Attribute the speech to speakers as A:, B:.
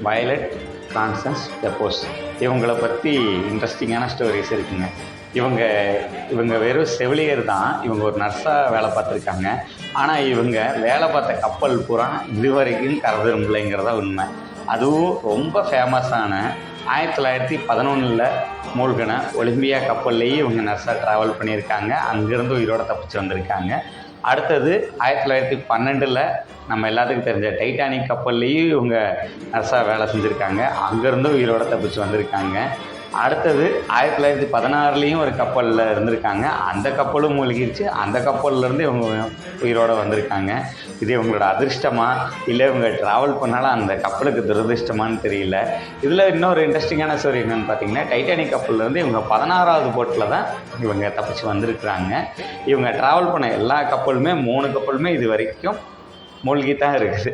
A: Violet constants டெப்போஸ். இவங்கள பற்றி இன்ட்ரெஸ்டிங்கான ஸ்டோரிஸ் இருக்குங்க. இவங்க இவங்க வெறும் செவிலியர் தான். இவங்க ஒரு நர்ஸாக வேலை பார்த்துருக்காங்க. ஆனால் இவங்க வேலை பார்த்த கப்பல் பூரா இதுவரைக்கும் கரை திரும்பலைங்கிறதா உண்மை. அதுவும் ரொம்ப ஃபேமஸான 1911 மூழ்கின ஒலிம்பியா கப்பல்லையும் இவங்க நர்ஸாக ட்ராவல் பண்ணியிருக்காங்க. அங்கேருந்து உயிரோடு தப்பிச்சு வந்திருக்காங்க. அடுத்தது 1912 நம்ம எல்லாத்துக்கும் தெரிஞ்ச டைட்டானிக் கப்பல்லையும் இவங்க நர்ஸாக வேலை செஞ்சுருக்காங்க. அங்கேருந்து உயிரோட தப்பிச்சு வந்திருக்காங்க. அடுத்தது 1916 ஒரு கப்பலில் இருந்திருக்காங்க. அந்த கப்பலும் மூழ்கிடுச்சு. அந்த கப்பல்லேருந்து இவங்க உயிரோடு வந்திருக்காங்க. இது இவங்களோட அதிர்ஷ்டமா இல்லை இவங்க ட்ராவல் பண்ணாலும் அந்த கப்பலுக்கு துரதிர்ஷ்டமானு தெரியல. இதில் இன்னொரு இன்ட்ரெஸ்டிங்கான ஸ்டோரி என்னென்னு பார்த்தீங்கன்னா, டைட்டானிக் கப்பல்லேருந்து இவங்க 16வது போட்டில் தான் இவங்க தப்பிச்சு வந்திருக்கிறாங்க. இவங்க ட்ராவல் பண்ண எல்லா கப்பலுமே 3 கப்பலுமே இது வரைக்கும் மூழ்கி தான் இருக்குது.